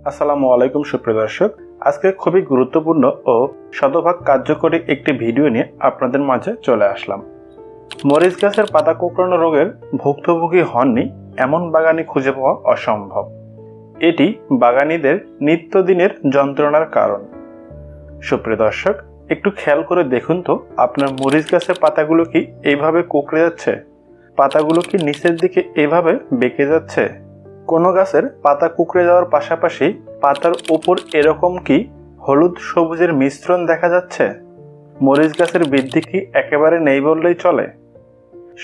আসসালামু আলাইকুম সুপ্রিয় দর্শক, আজকে খুবই গুরুত্বপূর্ণ ও শতভাগ কার্যকরী একটি ভিডিও নিয়ে আপনাদের মাঝে চলে আসলাম। মরিচ গাছের পাতা কোঁকড়ানো রোগের ভুক্তভোগী হননি এমন বাগানি খুঁজে পাওয়া অসম্ভব। এটি বাগানীদের নিত্যদিনের যন্ত্রণার কারণ। সুপ্রিয় দর্শক, একটু খেয়াল করে দেখুন তো, আপনার মরিচ গাছের পাতাগুলো কি এইভাবে কোঁকড়ে যাচ্ছে? পাতাগুলো কি নিচের দিকে এভাবে বেঁকে যাচ্ছে? কোনো গাছের পাতা কুঁকড়ে যাওয়ার পাশাপাশি পাতার উপর এরকম কি হলুদ সবুজের মিশ্রণ দেখা যাচ্ছে? মরিচ গাছের বৃদ্ধি কি একেবারে নেই বললেই চলে?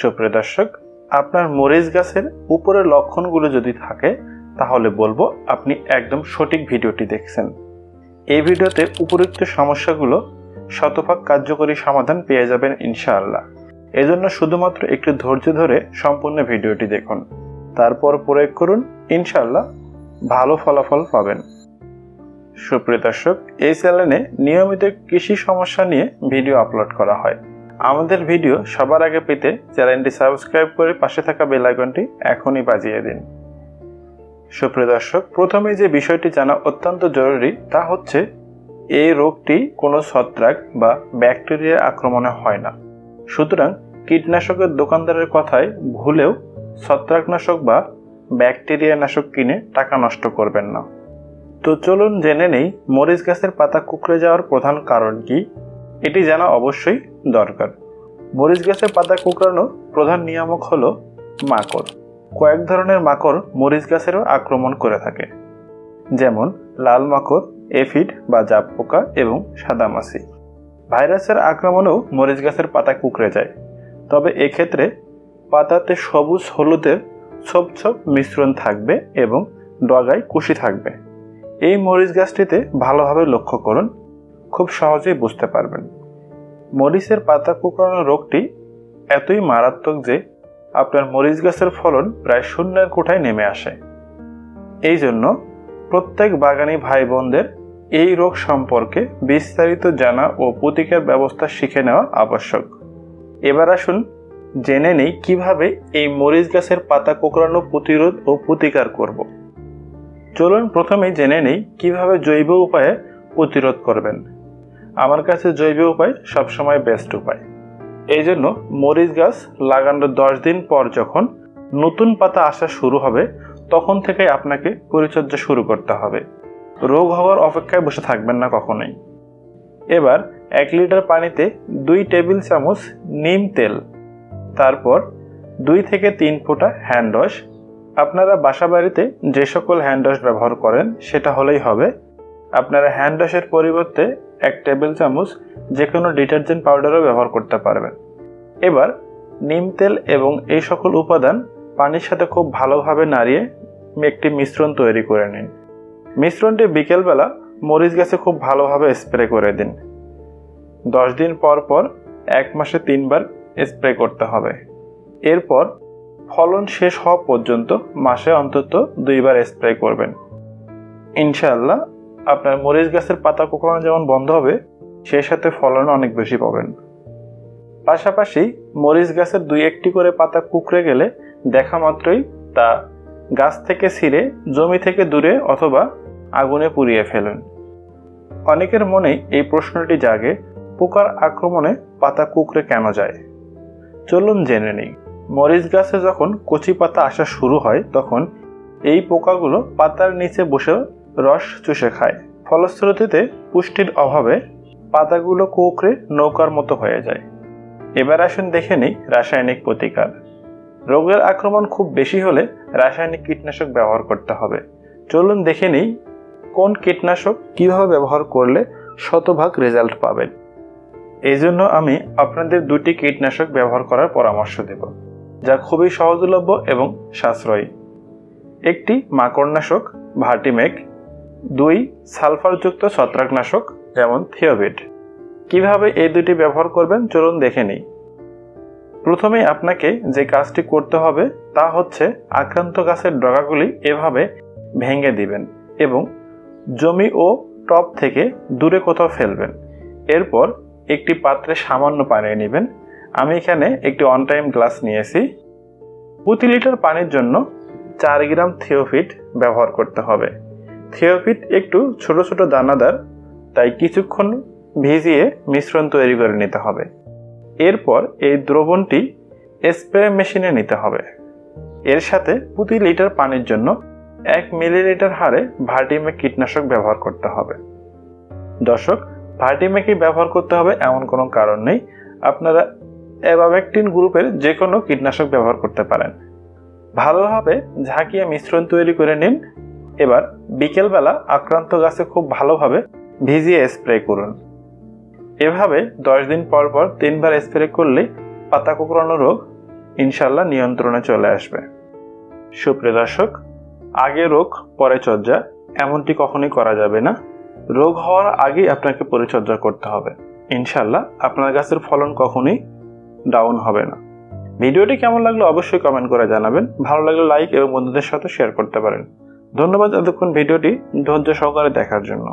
সুপ্রিয় দর্শক, আপনার মরিচ গাছের উপরের লক্ষণগুলো যদি থাকে তাহলে বলবো আপনি একদম সঠিক ভিডিওটি দেখছেন। এই ভিডিওতে উপরোক্ত সমস্যাগুলো শতভাগ কার্যকরী সমাধান পেয়ে যাবেন ইনশাআল্লাহ। এজন্য শুধুমাত্র একটু ধৈর্য ধরে সম্পূর্ণ ভিডিওটি দেখুন, তারপর প্রয়োগ করুন, ইনশাআল্লাহ ভালো ফলাফল পাবেন। সুপ্রিয় দর্শক, এই চ্যানেলে নিয়মিত কৃষি সমস্যা নিয়ে ভিডিও আপলোড করা হয়। আমাদের ভিডিও সবার আগে পেতে চ্যানেলটি সাবস্ক্রাইব করে পাশে থাকা বেল আইকনটি এখনই বাজিয়ে দিন। সুপ্রিয় দর্শক, প্রথমে যে বিষয়টি জানা অত্যন্ত জরুরি তা হচ্ছে এই রোগটি কোনো ছত্রাক বা ব্যাকটেরিয়ার আক্রমণে হয় না। সুতরাং কীটনাশকের দোকানদারের কথায় ভুলেও ছত্রাকনাশক বা ব্যাকটেরিয়া নাশক কিনে টাকা নষ্ট করবেন না। তো চলুন জেনে নেই মরিচ গাছের পাতা কুঁকড়ে যাওয়ার প্রধান কারণ কি। এটি জানা অবশ্যই দরকার। মরিচ গাছের পাতা কুঁকড়ানোর প্রধান নিয়ামক হলো মাকড়। কয়েক ধরনের মাকড় মরিচ গাছেরও আক্রমণ করে থাকে, যেমন লাল মাকড়, এফিড বা জাপ পোকা এবং সাদামাছি। ভাইরাসের আক্রমণেও মরিচ গাছের পাতা কুঁকড়ে যায়, তবে এক্ষেত্রে পাতাতে সবুজ হলুদের ছোপ ছোপ মিশ্রণ থাকবে এবং ডগায় কুশি থাকবে। এই মরিচ গাছটিতে ভালোভাবে লক্ষ্য করুন, খুব সহজেই বুঝতে পারবেন। মরিচের পাতা কুঁকড়ানো রোগটি এতই মারাত্মক যে আপনার মরিচ গাছের ফলন প্রায় শূন্যের কোঠায় নেমে আসে। এই জন্য প্রত্যেক বাগানী ভাই বোনদের এই রোগ সম্পর্কে বিস্তারিত জানা ও প্রতিকার ব্যবস্থা শিখে নেওয়া আবশ্যক। এবার আসুন জেনে নেই কিভাবে এই মরিচ গাছের পাতা কোঁকড়ানো প্রতিরোধ ও প্রতিকার করব। চলুন প্রথমেই জেনে নেই কিভাবে জৈব উপায়ে প্রতিরোধ করবেন। আমার কাছে জৈব উপায় সবসময় বেস্ট উপায়। এই জন্য মরিচ গাছ লাগানোর 10 দিন পর যখন নতুন পাতা আসা শুরু হবে তখন থেকে আপনাকে পরিচর্যা শুরু করতে হবে। রোগ হওয়ার অপেক্ষায় বসে থাকবেন না কখনোই। এবার 1 লিটার পানিতে 2 টেবিল চামচ নিম তেল, তারপর 2 থেকে 3 ফোঁটা হ্যান্ড ওয়াশ। আপনারা বাসা বাড়িতে যে সকল হ্যান্ড ওয়াশ ব্যবহার করেন সেটা হলেই হবে। আপনারা হ্যান্ড ওয়াশের পরিবর্তে 1 টেবিল চামচ যে কোনো ডিটারজেন্ট পাউডারও ব্যবহার করতে পারবেন। এবার নিম তেল এবং এই সকল উপাদান পানির সাথে খুব ভালোভাবে নাড়িয়ে একটি মিশ্রণ তৈরি করে নিন। মিশ্রণটি বিকেলবেলা মরিচ গাছে খুব ভালোভাবে স্প্রে করে দিন। 10 দিন পর পর 1 মাসে 3 বার স্প্রে করতে হবে। এরপর ফলন শেষ হওয়া পর্যন্ত মাসে অন্তত 2 বার স্প্রে করবেন। ইনশাআল্লাহ আপনার মরিচ গাছের পাতা কোঁকড়ানো যেমন বন্ধ হবে, সেই সাথে ফলন অনেক বেশি পাবেন। পাশাপাশি মরিচ গাছের 2-1টি করে পাতা কুঁকড়ে গেলে দেখা মাত্রই তা গাছ থেকে ছিঁড়ে জমি থেকে দূরে অথবা আগুনে পুড়িয়ে ফেলুন। অনেকের মনেই এই প্রশ্নটি জাগে, পোকার আক্রমণে পাতা কুঁকড়ে কেন যায়? চলুন জেনে নিই। মরিচ গাছে যখন কচি পাতা আসা শুরু হয় তখন এই পোকাগুলো পাতার নিচে বসে রস চুষে খায়। ফলশ্রুতিতে পুষ্টির অভাবে পাতাগুলো কুঁকড়ে নৌকার মতো হয়ে যায়। এবার আসুন দেখে নিই রাসায়নিক প্রতিকার। রোগের আক্রমণ খুব বেশি হলে রাসায়নিক কীটনাশক ব্যবহার করতে হবে। চলুন দেখে নিই কোন কীটনাশক কিভাবে ব্যবহার করলে শতভাগ রেজাল্ট পাবেন। এই জন্য আমি আপনাদের 2টি কীটনাশক ব্যবহার করার পরামর্শ দেব, যা খুবই সহজলভ্য এবং সাশ্রয়ী। একটি মাকড়নাশক ভার্টিমেক, 2 সালফারযুক্ত ছত্রাকনাশক যেমন থিওভিট। কিভাবে এই 2টি ব্যবহার করবেন চলুন দেখে নিই। প্রথমেই আপনাকে যে কাজটি করতে হবে তা হচ্ছে আক্রান্ত গাছের ডগাগুলি এভাবে ভেঙে দিবেন এবং জমি ও টব থেকে দূরে কোথাও ফেলবেন। এরপর একটি পাত্রে সামান্য পানি নেবেন। আমি এখানে একটি 1 টাইম গ্লাস নিয়েছি। প্রতি লিটার পানির জন্য 4 গ্রাম থিওভিট ব্যবহার করতে হবে। থিওফিট একটু ছোট ছোট দানাদার, তাই কিছুক্ষণ ভিজিয়ে মিশ্রণ তৈরি করে নিতে হবে। এরপর এই দ্রবণটি স্প্রে মেশিনে নিতে হবে। এর সাথে প্রতি লিটার পানির জন্য 1 মিলিলিটার হারে ভার্টিম্যাক কীটনাশক ব্যবহার করতে হবে। দর্শক, ভার্টিম্যাকই ব্যবহার করতে হবে এমন কোনো কারণ নেই, আপনারা অ্যাবামেকটিন গ্রুপের যে কোনো কীটনাশক ব্যবহার করতে পারেন। ভালোভাবে ঝাঁকিয়ে মিশ্রণ তৈরি করে নিন। এবার বিকেলবেলা আক্রান্ত গাছে খুব ভালোভাবে ভিজিয়ে স্প্রে করুন। এভাবে 10 দিন পর পর 3 বার স্প্রে করলে পাতা কুঁকড়ানো রোগ ইনশাল্লাহ নিয়ন্ত্রণে চলে আসবে। সুপ্রিয় দর্শক, আগে রোগ পরে চর্যা এমনটি কখনোই করা যাবে না। রোগ হওয়ার আগেই আপনাকে পরিচর্যা করতে হবে। ইনশাল্লাহ আপনার গাছের ফলন কখনোই ডাউন হবে না। ভিডিওটি কেমন লাগলো অবশ্যই কমেন্ট করে জানাবেন। ভালো লাগলে লাইক এবং বন্ধুদের সাথে শেয়ার করতে পারেন। ধন্যবাদ এতক্ষণ ভিডিওটি ধৈর্য সহকারে দেখার জন্য।